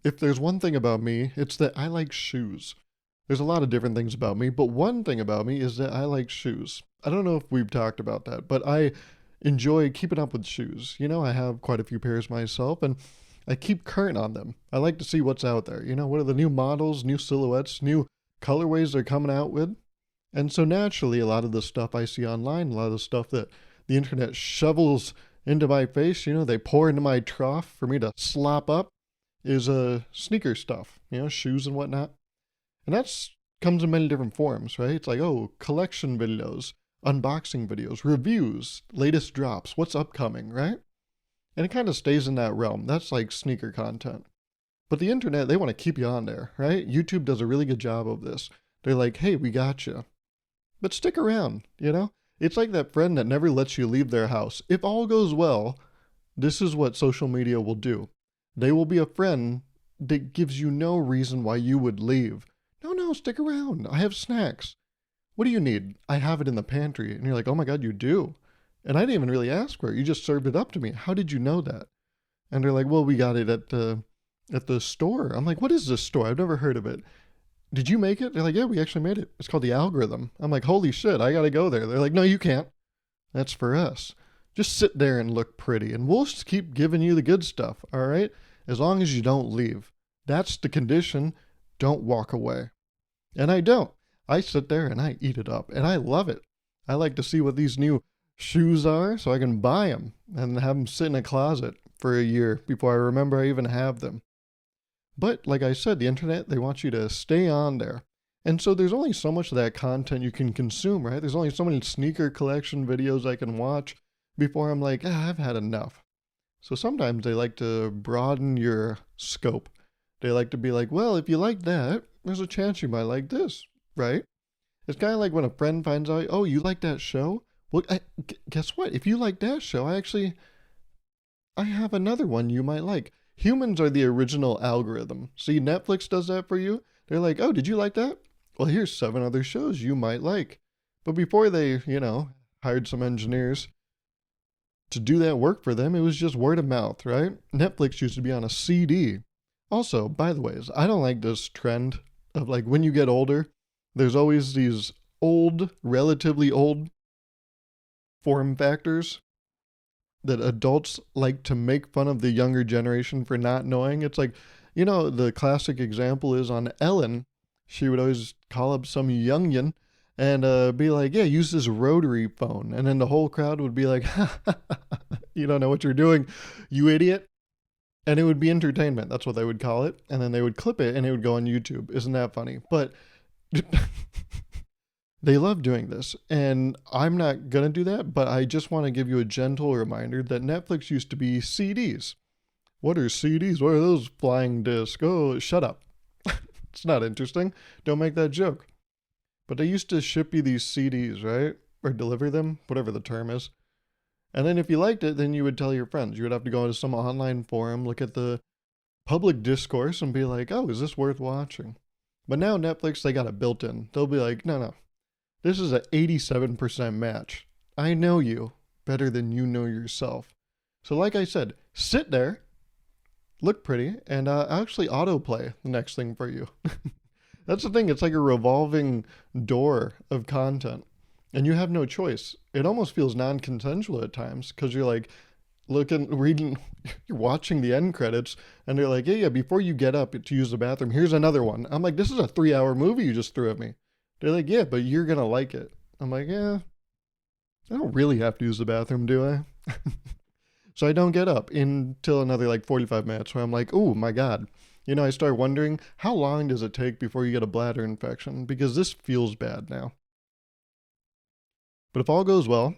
If there's one thing about me, it's that I like shoes. There's a lot of different things about me, but one thing about me is that I like shoes. I don't know if we've talked about that, but I enjoy keeping up with shoes. I have quite a few pairs myself, and I keep current on them. I like to see what's out there. What are the new models, new silhouettes, new colorways they're coming out with? And so naturally, a lot of the stuff I see online, a lot of the stuff that the internet shovels into my face, they pour into my trough for me to slop up, is sneaker stuff, shoes and whatnot. And that's comes in many different forms, right? It's like, oh, collection videos, unboxing videos, reviews, latest drops, what's upcoming, right? And it kind of stays in that realm. That's like sneaker content. But the internet, they want to keep you on there, right? YouTube does a really good job of this. They're like, hey, we got you. But stick around. It's like that friend that never lets you leave their house. If all goes well, this is what social media will do. They will be a friend that gives you no reason why you would leave. No, stick around. I have snacks. What do you need? I have it in the pantry. And you're like, oh my God, you do. And I didn't even really ask for it. You just served it up to me. How did you know that? And they're like, well, we got it at the store. I'm like, what is this store? I've never heard of it. Did you make it? They're like, yeah, we actually made it. It's called The Algorithm. I'm like, holy shit, I gotta go there. They're like, no, you can't. That's for us. Just sit there and look pretty, and we'll just keep giving you the good stuff, all right? As long as you don't leave. That's the condition. Don't walk away. And I don't. I sit there and I eat it up, and I love it. I like to see what these new shoes are so I can buy them and have them sit in a closet for a year before I remember I even have them. But like I said, the internet, they want you to stay on there. And so there's only so much of that content you can consume, right? There's only so many sneaker collection videos I can watch before I'm like, I've had enough. So sometimes they like to broaden your scope. They like to be like, well, if you like that, there's a chance you might like this, right? It's kind of like when a friend finds out, oh, you like that show? Well, guess what? If you like that show, I have another one you might like. Humans are the original algorithm. See, Netflix does that for you. They're like, oh, did you like that? Well, here's 7 other shows you might like. But before they, hired some engineers to do that work for them, it was just word of mouth, right? Netflix used to be on a CD. Also, by the way, I don't like this trend of like when you get older, there's always these old, relatively old form factors that adults like to make fun of the younger generation for not knowing. It's like, the classic example is on Ellen. She would always call up some youngin and be like, yeah, use this rotary phone. And then the whole crowd would be like, you don't know what you're doing, you idiot. And it would be entertainment. That's what they would call it. And then they would clip it and it would go on YouTube. Isn't that funny? But they love doing this, and I'm not going to do that, but I just want to give you a gentle reminder that Netflix used to be CDs. What are CDs? What are those flying discs? Oh, shut up. It's not interesting. Don't make that joke. But they used to ship you these CDs, right? Or deliver them, whatever the term is. And then if you liked it, then you would tell your friends. You would have to go into some online forum, look at the public discourse, and be like, oh, is this worth watching? But now Netflix, they got it built in. They'll be like, no, this is an 87% match. I know you better than you know yourself. So like I said, sit there, look pretty, and actually autoplay the next thing for you. That's the thing. It's like a revolving door of content. And you have no choice. It almost feels non-consensual at times because you're like reading, you're watching the end credits and they're like, yeah, before you get up to use the bathroom, here's another one. I'm like, this is a 3-hour movie you just threw at me. They're like, yeah, but you're going to like it. I'm like, yeah, I don't really have to use the bathroom, do I? So I don't get up until another like 45 minutes where I'm like, oh my God. I start wondering, how long does it take before you get a bladder infection? Because this feels bad now. But if all goes well,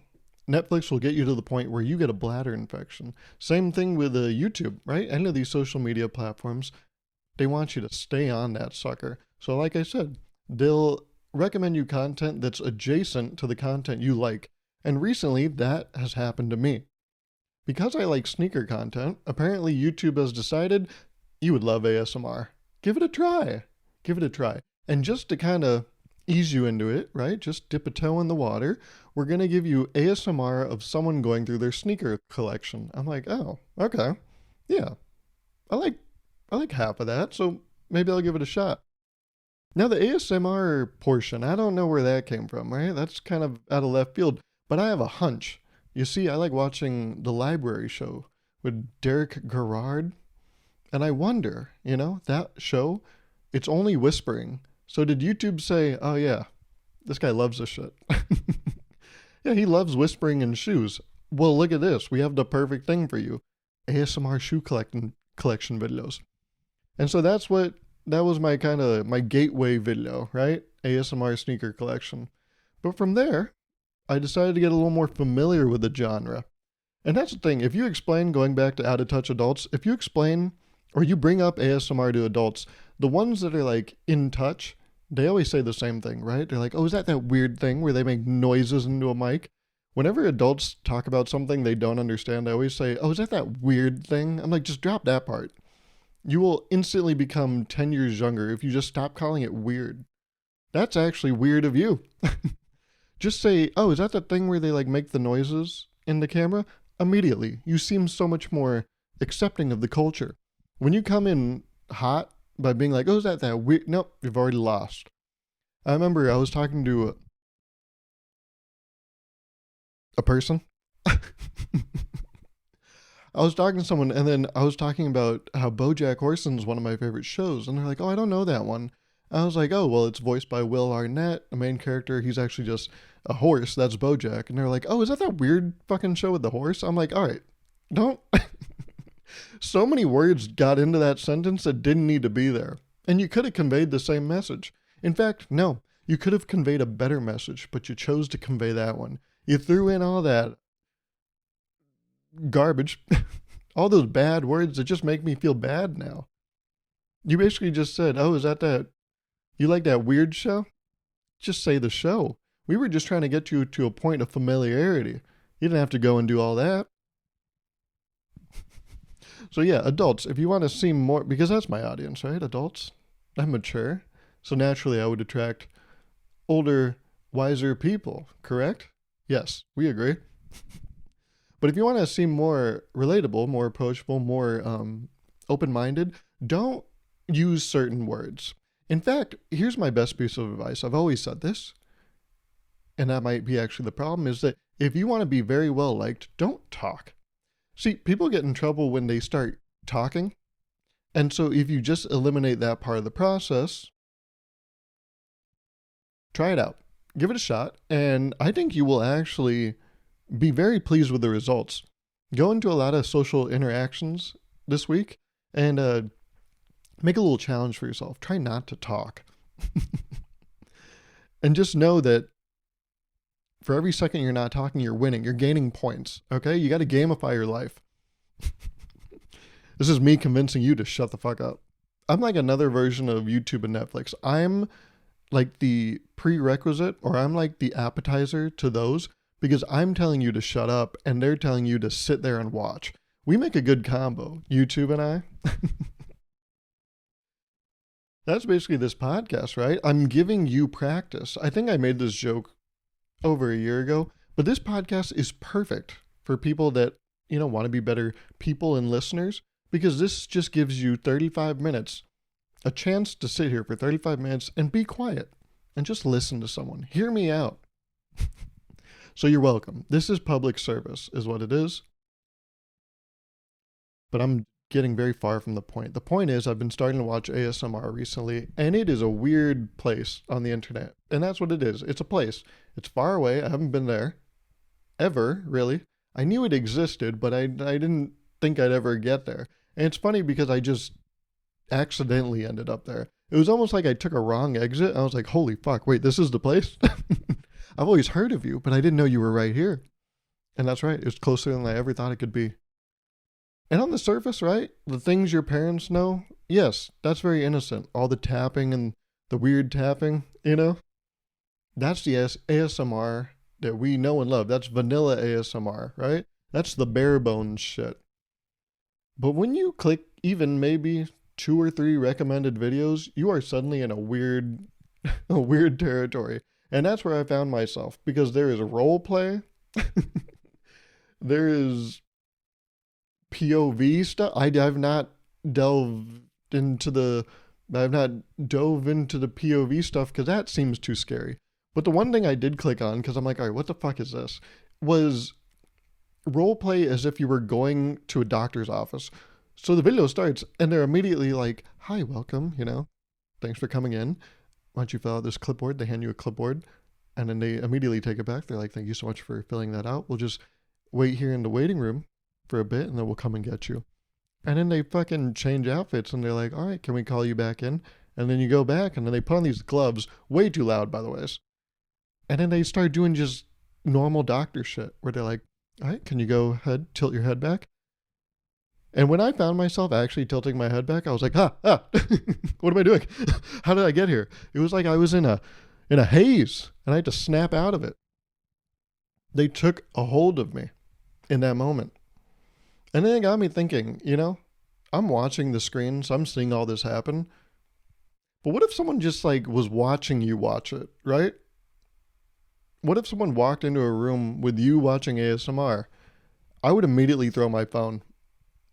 Netflix will get you to the point where you get a bladder infection. Same thing with YouTube, right? Any of these social media platforms, they want you to stay on that sucker. So like I said, they'll recommend you content that's adjacent to the content you like. And recently, that has happened to me. Because I like sneaker content, apparently YouTube has decided you would love ASMR. Give it a try. Give it a try. And just to kind of ease you into it, right? Just dip a toe in the water. We're going to give you ASMR of someone going through their sneaker collection. I'm like, oh, okay. Yeah. I I like half of that, so maybe I'll give it a shot. Now, the ASMR portion, I don't know where that came from, right? That's kind of out of left field, but I have a hunch. You see, I like watching The Library Show with Derek Garrard, and I wonder, that show, it's only whispering. So did YouTube say, oh yeah, this guy loves this shit? Yeah, he loves whispering in shoes. Well, look at this. We have the perfect thing for you. ASMR shoe collection videos. And so that was my gateway video, right? ASMR sneaker collection. But from there, I decided to get a little more familiar with the genre. And that's the thing, if you explain, going back to Out of Touch adults, if you explain or you bring up ASMR to adults, the ones that are like in touch, they always say the same thing, right? They're like, oh, is that weird thing where they make noises into a mic? Whenever adults talk about something they don't understand, I always say, oh, is that weird thing? I'm like, just drop that part. You will instantly become 10 years younger if you just stop calling it weird. That's actually weird of you. Just say, oh, is that the thing where they like make the noises in the camera? Immediately, you seem so much more accepting of the culture. When you come in hot by being like, oh, is that weird? Nope, you've already lost. I remember I was talking to a person. I was talking to someone, and then I was talking about how BoJack Horseman's one of my favorite shows, and they're like, oh, I don't know that one. I was like, oh, well, it's voiced by Will Arnett, the main character. He's actually just a horse. That's BoJack. And they're like, oh, is that weird fucking show with the horse? I'm like, all right, don't. So many words got into that sentence that didn't need to be there. And you could have conveyed the same message. In fact, no, you could have conveyed a better message, but you chose to convey that one. You threw in all that garbage, all those bad words that just make me feel bad now. You basically just said, oh, is that you like that weird show? Just say the show. We were just trying to get you to a point of familiarity. You didn't have to go and do all that. So yeah, adults, if you want to seem more, because that's my audience, right? Adults. I'm mature. So naturally I would attract older, wiser people, correct? Yes, we agree. But if you want to seem more relatable, more approachable, more open-minded, don't use certain words. In fact, here's my best piece of advice. I've always said this, and that might be actually the problem, is that if you want to be very well liked, don't talk. See, people get in trouble when they start talking. And so if you just eliminate that part of the process, try it out. Give it a shot. And I think you will actually be very pleased with the results. Go into a lot of social interactions this week and make a little challenge for yourself. Try not to talk. And just know that for every second you're not talking, you're winning. You're gaining points. Okay? You got to gamify your life. This is me convincing you to shut the fuck up. I'm like another version of YouTube and Netflix. I'm like the prerequisite, or I'm like the appetizer to those, because I'm telling you to shut up and they're telling you to sit there and watch. We make a good combo, YouTube and I. That's basically this podcast, right? I'm giving you practice. I think I made this joke over a year ago, but this podcast is perfect for people that, want to be better people and listeners, because this just gives you 35 minutes, a chance to sit here for 35 minutes and be quiet and just listen to someone. Hear me out. So you're welcome. This is public service, is what it is. But I'm getting very far from the point. The point is, I've been starting to watch ASMR recently, and it is a weird place on the internet. And that's what it is. It's a place. It's far away. I haven't been there ever, really. I knew it existed, but I didn't think I'd ever get there. And it's funny because I just accidentally ended up there. It was almost like I took a wrong exit. I was like, holy fuck, wait, this is the place? I've always heard of you, but I didn't know you were right here. And that's right. It's closer than I ever thought it could be. And on the surface, right, the things your parents know, yes, that's very innocent. All the tapping and the weird tapping, that's the ASMR that we know and love. That's vanilla ASMR, right? That's the bare bones shit. But when you click even maybe 2 or 3 recommended videos, you are suddenly in a weird territory. And that's where I found myself, because there is role play. There is POV stuff. I've not delved I've not dove into the POV stuff because that seems too scary. But the one thing I did click on, because I'm like, all right, what the fuck is this? Was role play as if you were going to a doctor's office. So the video starts and they're immediately like, hi, welcome, thanks for coming in. Why don't you fill out this clipboard? They hand you a clipboard and then they immediately take it back. They're like, thank you so much for filling that out. We'll just wait here in the waiting room for a bit and then we'll come and get you. And then they fucking change outfits and they're like, all right, can we call you back in? And then you go back and then they put on these gloves, way too loud, by the way. And then they start doing just normal doctor shit where they're like, all right, can you go ahead, tilt your head back? And when I found myself actually tilting my head back, I was like, what am I doing? How did I get here? It was like I was in a haze and I had to snap out of it. They took a hold of me in that moment. And then it got me thinking, I'm watching the screen, so I'm seeing all this happen. But what if someone just like was watching you watch it, right? What if someone walked into a room with you watching ASMR? I would immediately throw my phone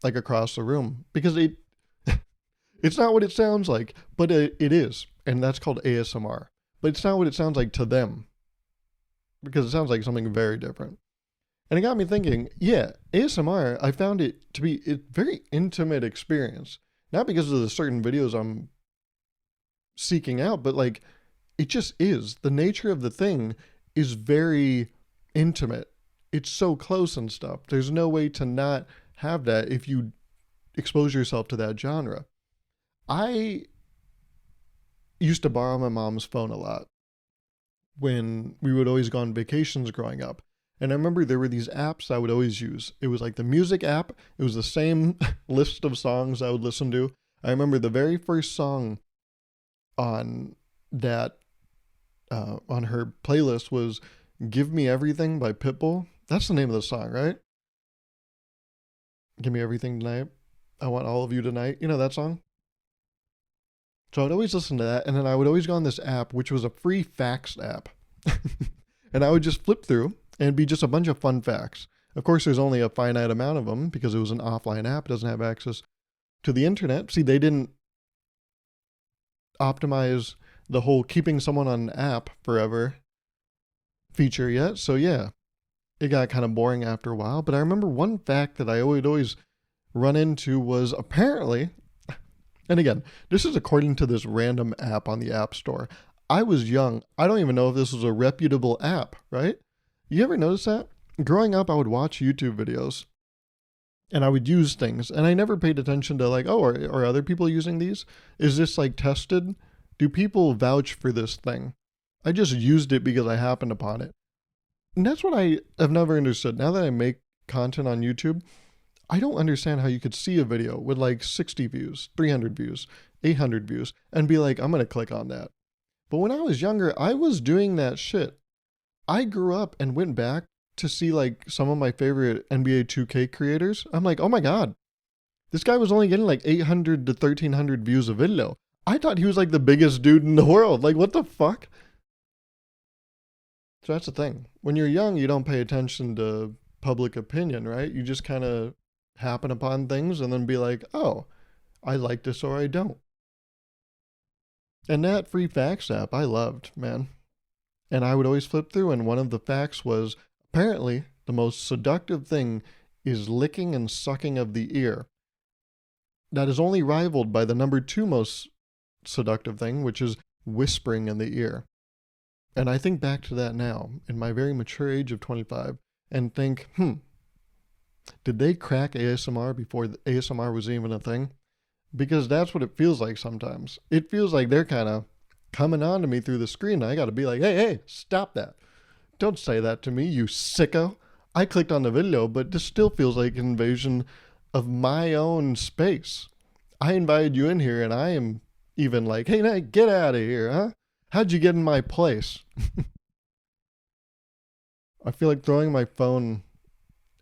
like across the room because it's not what it sounds like, but it is. And that's called ASMR. But it's not what it sounds like to them because it sounds like something very different. And it got me thinking, yeah, ASMR, I found it to be a very intimate experience. Not because of the certain videos I'm seeking out, but like it just is. The nature of the thing is very intimate. It's so close and stuff. There's no way to not have that if you expose yourself to that genre. I used to borrow my mom's phone a lot when we would always go on vacations growing up. And I remember there were these apps I would always use. It was like the music app. It was the same list of songs I would listen to. I remember the very first song on that, on her playlist was Give Me Everything by Pitbull. That's the name of the song, right? Give me everything tonight. I want all of you tonight. You know that song? So I'd always listen to that. And then I would always go on this app, which was a free facts app. And I would just flip through and it'd be just a bunch of fun facts. Of course, there's only a finite amount of them because it was an offline app. It doesn't have access to the internet. See, they didn't optimize the whole keeping someone on an app forever feature yet. So yeah, it got kind of boring after a while. But I remember one fact that I would always run into was apparently, and again, this is according to this random app on the App Store. I was young. I don't even know if this was a reputable app, right? You ever notice that? Growing up, I would watch YouTube videos and I would use things and I never paid attention to like, oh, are other people using these? Is this like tested? Do people vouch for this thing? I just used it because I happened upon it. And that's what I have never understood. Now that I make content on YouTube, I don't understand how you could see a video with like 60 views, 300 views, 800 views, and be like, I'm going to click on that. But when I was younger, I was doing that shit. I grew up and went back to see like some of my favorite NBA 2K creators. I'm like, oh my God, this guy was only getting like 800 to 1300 views a video. I thought he was like the biggest dude in the world. Like, what the fuck? So that's the thing. When you're young, you don't pay attention to public opinion, right? You just kind of happen upon things and then be like, oh, I like this or I don't. And that free facts app I loved, man. And I would always flip through, and one of the facts was apparently the most seductive thing is licking and sucking of the ear. That is only rivaled by the number 2 most seductive thing, which is whispering in the ear. And I think back to that now, in my very mature age of 25, and think, did they crack ASMR before the ASMR was even a thing? Because that's what it feels like sometimes. It feels like they're kind of coming on to me through the screen. I got to be like, hey, stop that. Don't say that to me, you sicko. I clicked on the video, but this still feels like an invasion of my own space. I invited you in here and I am even like, hey, now get out of here, huh? How'd you get in my place? I feel like throwing my phone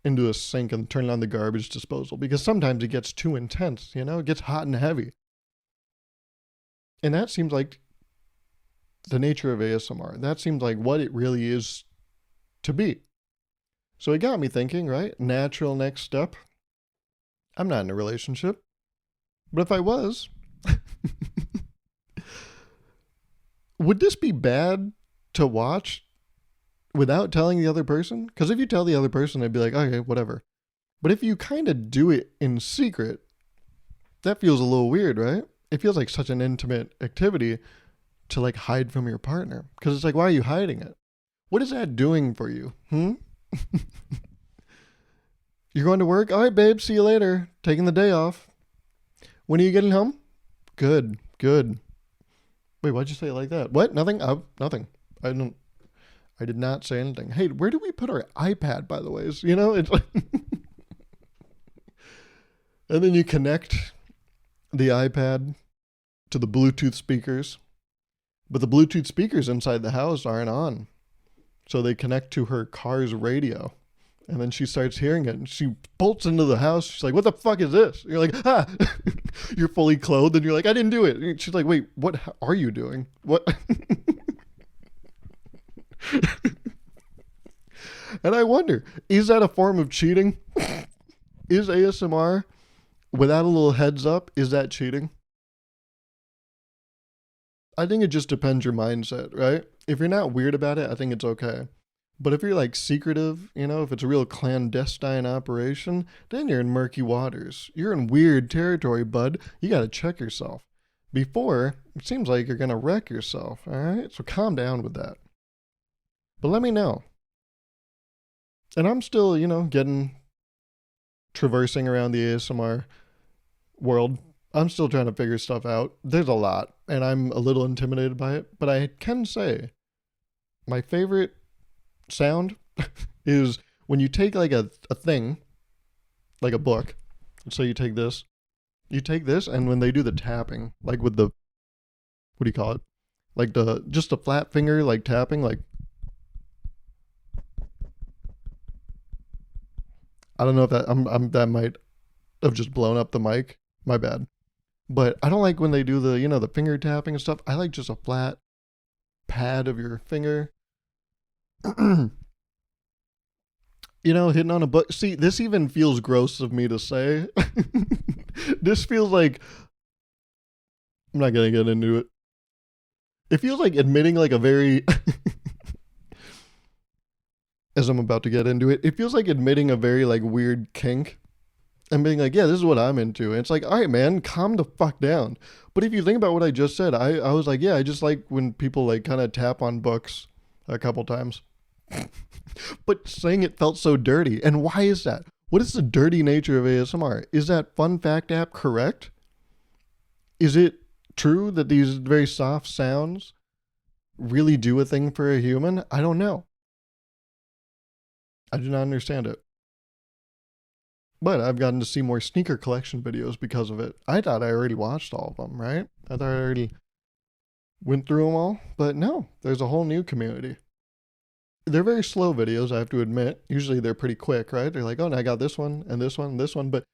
into a sink and turning on the garbage disposal because sometimes it gets too intense, it gets hot and heavy. And that seems like the nature of ASMR. That seems like what it really is to be. So it got me thinking, right? Natural next step. I'm not in a relationship. But if I was, Would this be bad to watch without telling the other person? Because if you tell the other person, they'd be like, okay, whatever. But if you kind of do it in secret, that feels a little weird, right? It feels like such an intimate activity to like hide from your partner. Because it's like, why are you hiding it? What is that doing for you? You're going to work? All right, babe, see you later. Taking the day off. When are you getting home? Good, good. Wait, why'd you say it like that? What? Nothing? Nothing. I did not say anything. Hey, where do we put our iPad, by the way? It's like and then you connect the iPad to the Bluetooth speakers. But the Bluetooth speakers inside the house aren't on. So they connect to her car's radio. And then she starts hearing it and she bolts into the house. She's like, what the fuck is this? You're like, ah, you're fully clothed and you're like, I didn't do it. And she's like, wait, what are you doing? What? And I wonder, is that a form of cheating? Is ASMR without a little heads up, is that cheating? I think it just depends your mindset, right? If you're not weird about it, I think it's okay. But if you're like secretive, if it's a real clandestine operation, then you're in murky waters. You're in weird territory, bud. You got to check yourself. Before, it seems like you're going to wreck yourself, all right? So calm down with that. But let me know. And I'm still, traversing around the ASMR world. I'm still trying to figure stuff out. There's a lot, and I'm a little intimidated by it. But I can say my favorite sound is when you take like a thing, like a book. So you take this, and when they do the tapping, like with the, what do you call it? Like just a flat finger, like tapping, like, I don't know if that might have just blown up the mic. My bad. But I don't like when they do the, the finger tapping and stuff. I like just a flat pad of your finger. Hitting on a book. See, this even feels gross of me to say. This feels like, I'm not going to get into it. It feels like admitting like a very, as I'm about to get into it, it feels like admitting a very like weird kink and being like, yeah, this is what I'm into. And it's like, all right, man, calm the fuck down. But if you think about what I just said, I was like, yeah, I just like when people like kind of tap on books a couple times. But saying it felt so dirty. And why is that? What is the dirty nature of ASMR? Is that Fun Fact app correct? Is it true that these very soft sounds really do a thing for a human? I don't know. I do not understand it. But I've gotten to see more sneaker collection videos because of it. I thought I already watched all of them, right? I thought I already went through them all. But no, there's a whole new community. They're very slow videos, I have to admit. Usually they're pretty quick, right? They're like, oh, and I got this one and this one and this one. But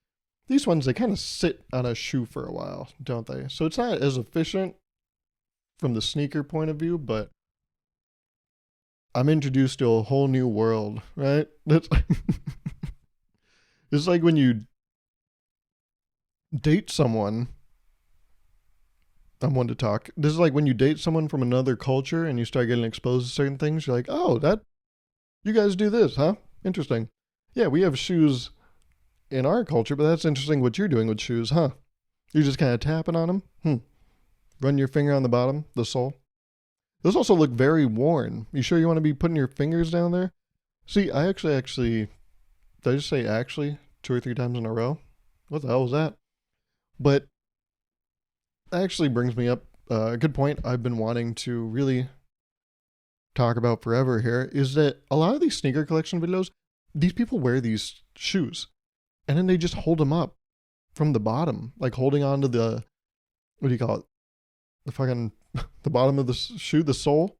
these ones, they kind of sit on a shoe for a while, don't they? So it's not as efficient from the sneaker point of view, but I'm introduced to a whole new world, right? That's it's like when you date someone. I'm one to talk. This is like when you date someone from another culture and you start getting exposed to certain things. You're like, oh, you guys do this, huh? Interesting. Yeah, we have shoes in our culture, but that's interesting what you're doing with shoes, huh? You're just kind of tapping on them? Run your finger on the bottom, the sole. Those also look very worn. You sure you want to be putting your fingers down there? See, I actually, did I just say actually 2 or 3 times in a row? What the hell was that? But that actually brings me up a good point I've been wanting to really talk about forever here, is that a lot of these sneaker collection videos, these people wear these shoes and then they just hold them up from the bottom, like holding on to the, what do you call it? The bottom of the shoe, the sole.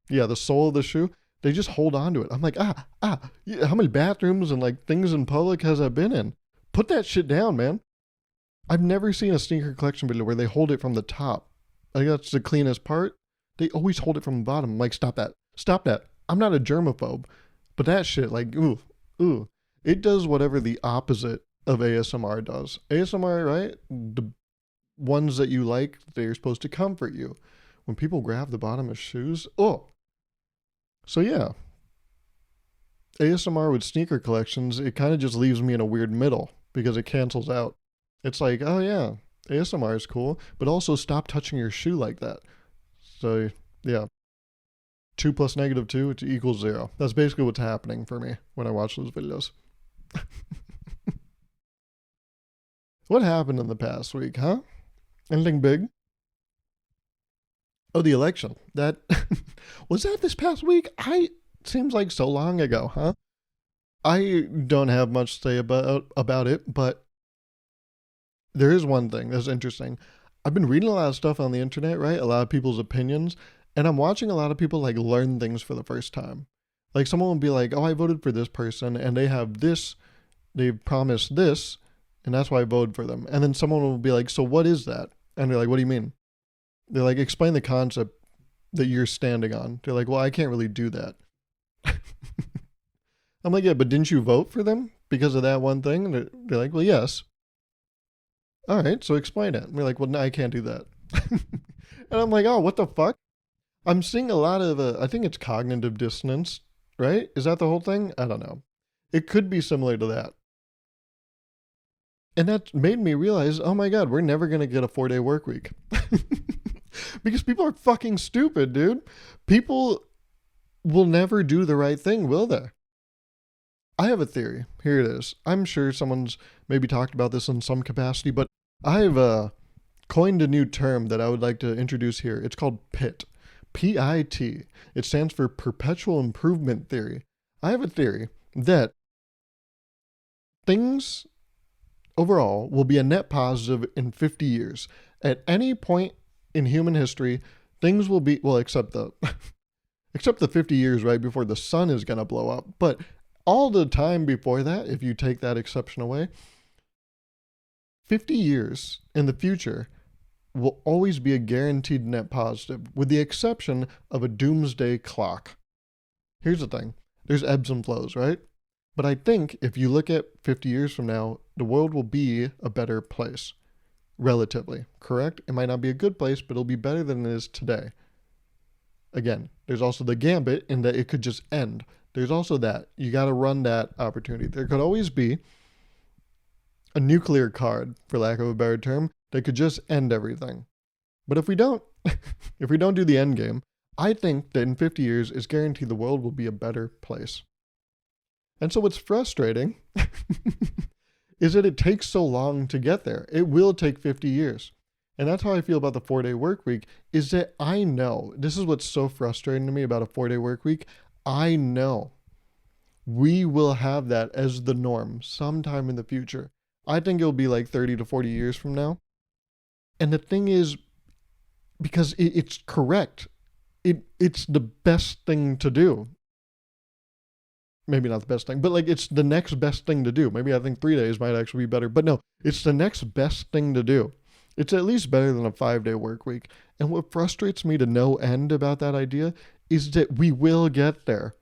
Yeah, the sole of the shoe. They just hold on to it. I'm like, yeah, how many bathrooms and like things in public has that been in? Put that shit down, man. I've never seen a sneaker collection video where they hold it from the top. I think that's the cleanest part. They always hold it from the bottom. I'm like, stop that. Stop that. I'm not a germaphobe. But that shit, like, ooh. It does whatever the opposite of ASMR does. ASMR, right? The ones that you like, they're supposed to comfort you. when people grab the bottom of shoes. Oh, so yeah, ASMR with sneaker collections, it kind of just leaves me in a weird middle because it cancels out. It's like, oh yeah, ASMR is cool, but also stop touching your shoe like that. So yeah, 2 plus negative 2 it equals 0. That's basically what's happening for me when I watch those videos. What happened in the past week, huh? Anything big? Oh, the election. That was that this past week? I seems like so long ago, huh? I don't have much to say about it, but there is one thing that's interesting. I've been reading a lot of stuff on the internet, right? A lot of people's opinions, and I'm watching a lot of people like learn things for the first time. Like someone will be like, "Oh, I voted for this person and they have this, they've promised this, and that's why I voted for them." And then someone will be like, "So what is that?" And they're like, "What do you mean?" They're like, "Explain the concept that you're standing on." They're like, "Well, I can't really do that." I'm like, "Yeah, but didn't you vote for them because of that one thing?" And they're like, "Well, yes." All right, so explain it. And we're like, "Well, no, I can't do that." And I'm like, "Oh, what the fuck?" I'm seeing a lot of, I think it's cognitive dissonance, right? Is that the whole thing? I don't know. It could be similar to that. And that made me realize, oh my God, we're never going to get a 4-day work week. Because people are fucking stupid, dude. People will never do the right thing, will they? I have a theory. Here it is. I'm sure someone's maybe talked about this in some capacity, but I've coined a new term that I would like to introduce here. It's called PIT. PIT. It stands for Perpetual Improvement Theory. I have a theory that things overall will be a net positive in 50 years. At any point in human history, things will be, well, except the except the 50 years right before the sun is going to blow up, but all the time before that, if you take that exception away, 50 years in the future will always be a guaranteed net positive, with the exception of a doomsday clock. Here's the thing. There's ebbs and flows, right? But I think if you look at 50 years from now, the world will be a better place. Relatively, correct? It might not be a good place, but it'll be better than it is today. Again, there's also the gambit in that it could just end. There's also that. You got to run that opportunity. There could always be a nuclear card, for lack of a better term, that could just end everything. But if we don't, if we don't do the end game, I think that in 50 years, it's guaranteed the world will be a better place. And so what's frustrating is that it takes so long to get there. It will take 50 years. And that's how I feel about the 4-day work week, is that I know, this is what's so frustrating to me about a 4-day work week, I know we will have that as the norm sometime in the future. I think it'll be like 30 to 40 years from now. And the thing is, because it's correct, it's the best thing to do. Maybe not the best thing, but like it's the next best thing to do. Maybe I think 3 days might actually be better, but no, it's the next best thing to do. It's at least better than a 5-day work week. And what frustrates me to no end about that idea is that we will get there,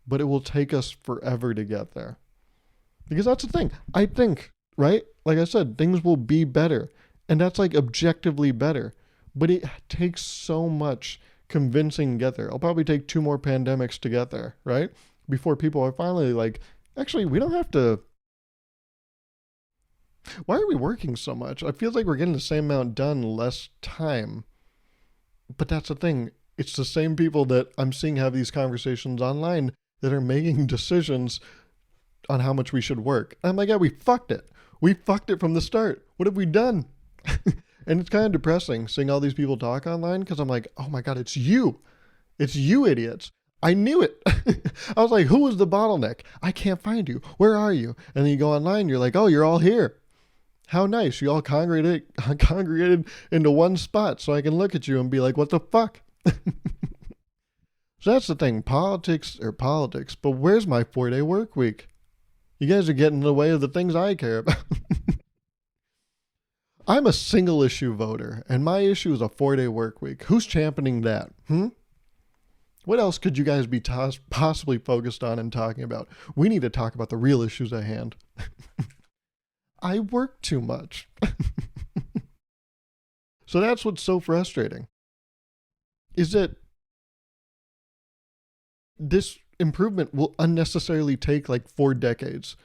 but it will take us forever to get there. Because that's the thing. I think, right? Like I said, things will be better. And that's like objectively better. But it takes so much convincing to get there. It'll probably take 2 more pandemics to get there, right? Before people are finally like, actually, we don't have to. Why are we working so much? I feel like we're getting the same amount done in less time. But that's the thing. It's the same people that I'm seeing have these conversations online that are making decisions on how much we should work. And I'm like, yeah, we fucked it. We fucked it from the start. What have we done? And it's kind of depressing seeing all these people talk online because I'm like, oh my God, it's you. It's you idiots. I knew it. I was like, who was the bottleneck? I can't find you. Where are you? And then you go online, you're like, oh, you're all here. How nice. You all congregated into one spot so I can look at you and be like, what the fuck? So that's the thing. Politics are politics, but where's my 4-day work week? You guys are getting in the way of the things I care about. I'm a single issue voter, and my issue is a 4-day work week. Who's championing that? What else could you guys be possibly focused on and talking about? We need to talk about the real issues at hand. I work too much. So that's what's so frustrating. is that this improvement will unnecessarily take like 4 decades.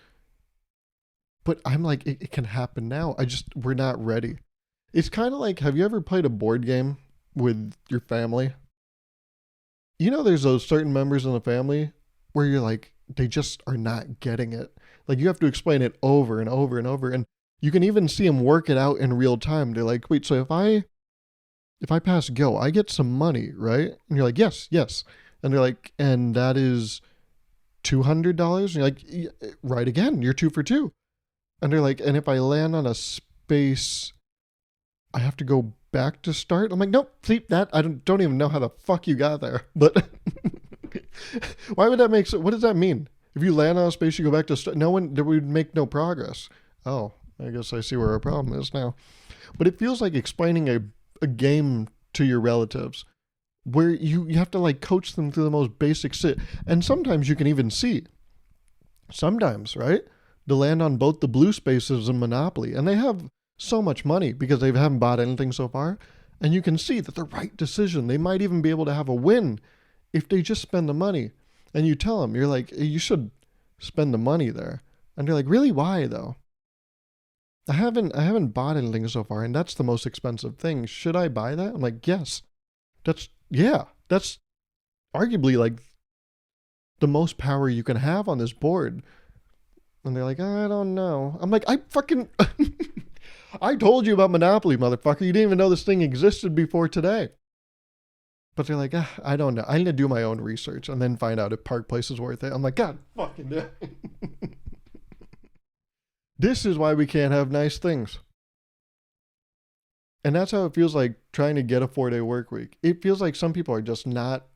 But I'm like, it can happen now. We're not ready. It's kind of like, have you ever played a board game with your family? You know, there's those certain members in the family where you're like, they just are not getting it. Like, you have to explain it over and over and over. And you can even see them work it out in real time. They're like, wait, so if I pass go, I get some money, right? And you're like, yes, yes. And they're like, and that is $200? And you're like, right again, you're 2 for 2. And they're like, and if I land on a space, I have to go back to start. I'm like, nope, see that? I don't even know how the fuck you got there. But why would that make sense? What does that mean? If you land on a space, you go back to start. No one, there would make no progress. Oh, I guess I see where our problem is now. But it feels like explaining a game to your relatives where you have to like coach them through the most basic shit. And sometimes you can even see. Sometimes, right? To land on both the blue spaces and Monopoly. And they have so much money because they haven't bought anything so far. And you can see that the right decision. They might even be able to have a win if they just spend the money. And you tell them, you're like, you should spend the money there. And they're like, really? Why though? I haven't bought anything so far, and that's the most expensive thing. Should I buy that? I'm like, yes. That's arguably like the most power you can have on this board. And they're like, I don't know. I'm like, I fucking I told you about Monopoly, motherfucker. You didn't even know this thing existed before today. But they're like, I don't know. I need to do my own research and then find out if Park Place is worth it. I'm like, God fucking damn. This is why we can't have nice things. And that's how it feels like trying to get a 4-day work week. It feels like some people are just not,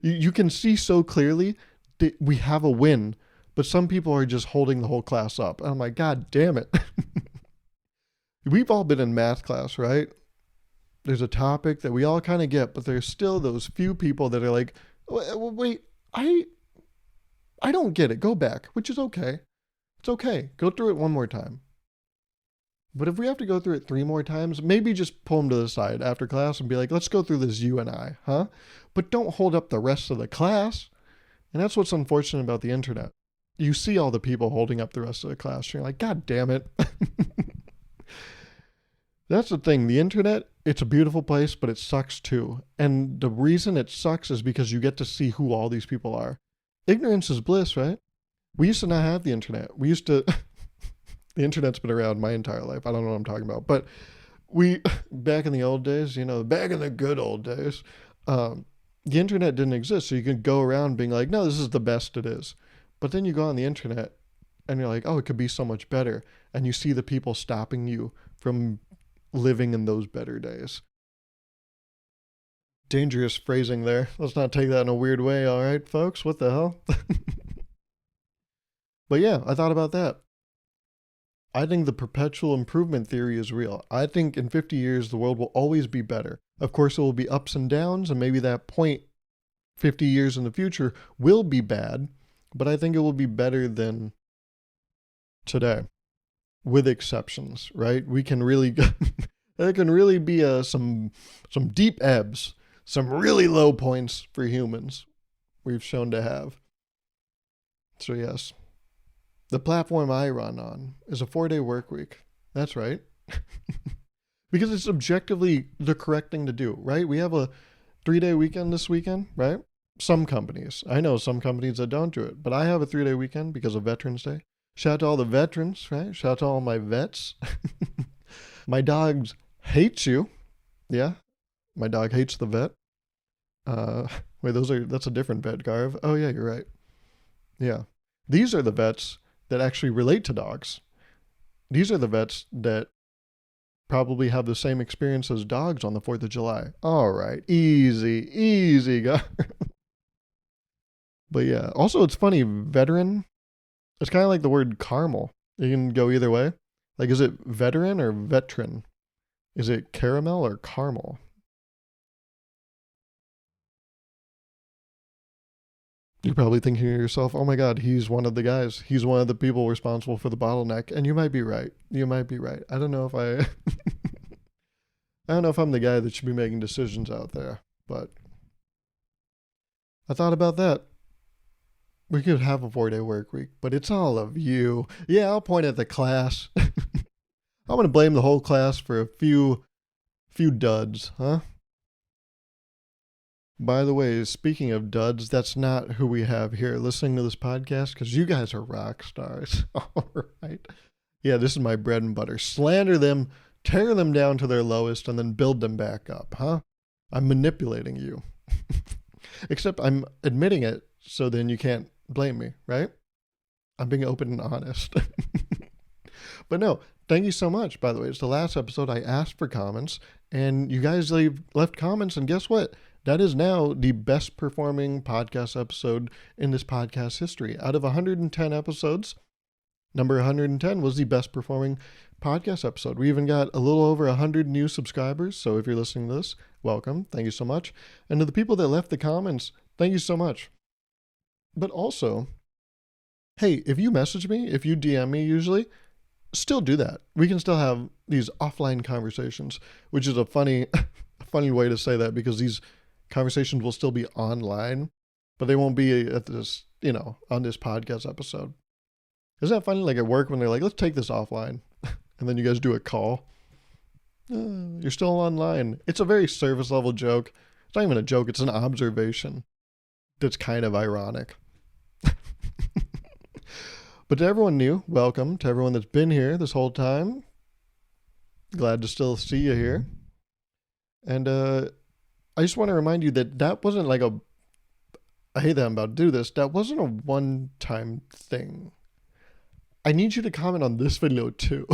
you can see so clearly that we have a win, but some people are just holding the whole class up. And I'm like, God damn it. We've all been in math class, right? There's a topic that we all kind of get, but there's still those few people that are like, wait, I don't get it. Go back, which is okay. It's okay. Go through it one more time. But if we have to go through it 3 more times, maybe just pull them to the side after class and be like, let's go through this, you and I, huh? But don't hold up the rest of the class. And that's what's unfortunate about the internet. You see all the people holding up the rest of the class. You're like, God damn it. That's the thing. The internet, it's a beautiful place, but it sucks too. And the reason it sucks is because you get to see who all these people are. Ignorance is bliss, right? We used to not have the internet. We used to, the internet's been around my entire life. I don't know what I'm talking about. But back in the old days, back in the good old days, the internet didn't exist. So you could go around being like, no, this is the best it is. But then you go on the internet and you're like, oh, it could be so much better. And you see the people stopping you from living in those better days. Dangerous phrasing there. Let's not take that in a weird way, all right, folks? What the hell? But yeah, I thought about that. I think the perpetual improvement theory is real. I think in 50 years, the world will always be better. Of course, it will be ups and downs, and maybe that point 50 years in the future will be bad, but I think it will be better than today, with exceptions, right? We can really, there can really be some deep ebbs, some really low points for humans we've shown to have. So yes. The platform I run on is a 4-day work week. That's right. Because it's objectively the correct thing to do, right? We have a 3-day weekend this weekend, right? Some companies. I know some companies that don't do it, but I have a 3-day weekend because of Veterans Day. Shout out to all the veterans, right? Shout out to all my vets. My dogs hate you. Yeah. My dog hates the vet. Wait, that's a different vet, Gauruv. Oh yeah, you're right. Yeah. These are the vets that actually relate to dogs. These are the vets that probably have the same experience as dogs on the 4th of July. All right. Easy, guy. But yeah. Also, it's funny, veteran, it's kind of like the word caramel. You can go either way. Like, is it veteran or veteran? Is it caramel or caramel? You're probably thinking to yourself, oh my God, he's one of the guys. He's one of the people responsible for the bottleneck. And you might be right. I don't know if I don't know if I'm the guy that should be making decisions out there. But I thought about that. We could have a 4-day work week, but it's all of you. Yeah, I'll point at the class. I'm gonna blame the whole class for a few duds, huh? By the way, speaking of duds, that's not who we have here listening to this podcast because you guys are rock stars. All right. Yeah, this is my bread and butter. Slander them, tear them down to their lowest, and then build them back up, huh? I'm manipulating you. Except I'm admitting it, so then you can't blame me, right? I'm being open and honest. But no, thank you so much, by the way. It's the last episode. I asked for comments, and you guys left comments, and guess what? That is now the best performing podcast episode in this podcast history. Out of 110 episodes, number 110 was the best performing podcast episode. We even got a little over 100 new subscribers. So if you're listening to this, welcome. Thank you so much. And to the people that left the comments, thank you so much. But also, hey, if you message me, if you DM me usually, still do that. We can still have these offline conversations, which is a funny way to say that because these conversations will still be online, but they won't be at this, on this podcast episode. Isn't that funny? Like at work when they're like, let's take this offline. And then you guys do a call. You're still online. It's a very service level joke. It's not even a joke. It's an observation that's kind of ironic. But to everyone new, welcome. To everyone that's been here this whole time, glad to still see you here. And I just want to remind you that wasn't like I hate that I'm about to do this. That wasn't a one-time thing. I need you to comment on this video too.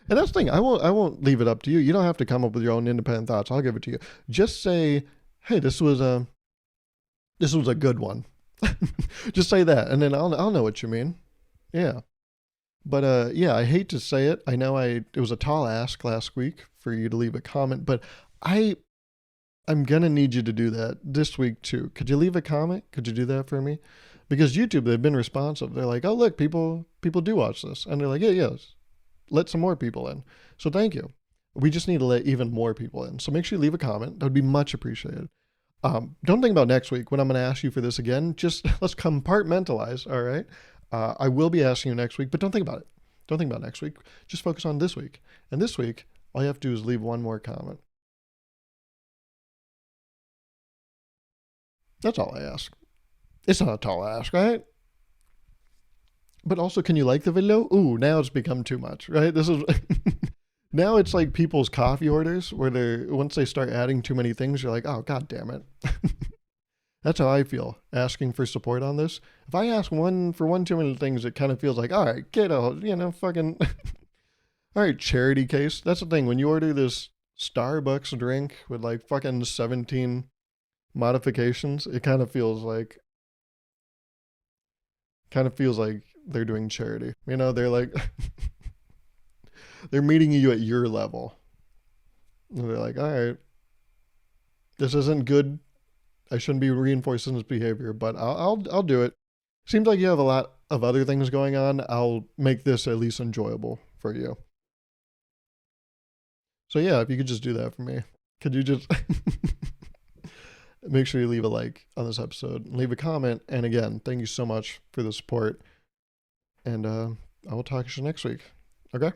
And that's the thing. I won't leave it up to you. You don't have to come up with your own independent thoughts. I'll give it to you. Just say, hey, this was a good one. Just say that, and then I'll know what you mean. Yeah. But yeah, I hate to say it. I know it was a tall ask last week for you to leave a comment, but I'm gonna need you to do that this week too. Could you leave a comment? Could you do that for me? Because YouTube, they've been responsive. They're like, oh look, people do watch this, and they're like, yeah, yes, let some more people in. So thank you. We just need to let even more people in. So make sure you leave a comment. That would be much appreciated. Don't think about next week when I'm going to ask you for this again. Just let's compartmentalize, all right? I will be asking you next week, but don't think about it. Don't think about next week. Just focus on this week. And this week, all you have to do is leave one more comment. That's all I ask. It's not a tall ask, right? But also, can you like the video? Ooh, now it's become too much, right? This is... Now it's like people's coffee orders where once they start adding too many things, you're like, oh, God damn it. That's how I feel asking for support on this. If I ask for one too many things, it kind of feels like, all right, get out, fucking, all right, charity case. That's the thing. When you order this Starbucks drink with like fucking 17 modifications, it kind of feels like they're doing charity. They're like, they're meeting you at your level. And they're like, all right, this isn't good. I shouldn't be reinforcing this behavior, but I'll do it. Seems like you have a lot of other things going on. I'll make this at least enjoyable for you. So yeah, if you could just do that for me. Could you just make sure you leave a like on this episode, leave a comment, and again, thank you so much for the support. And I will talk to you next week. Okay?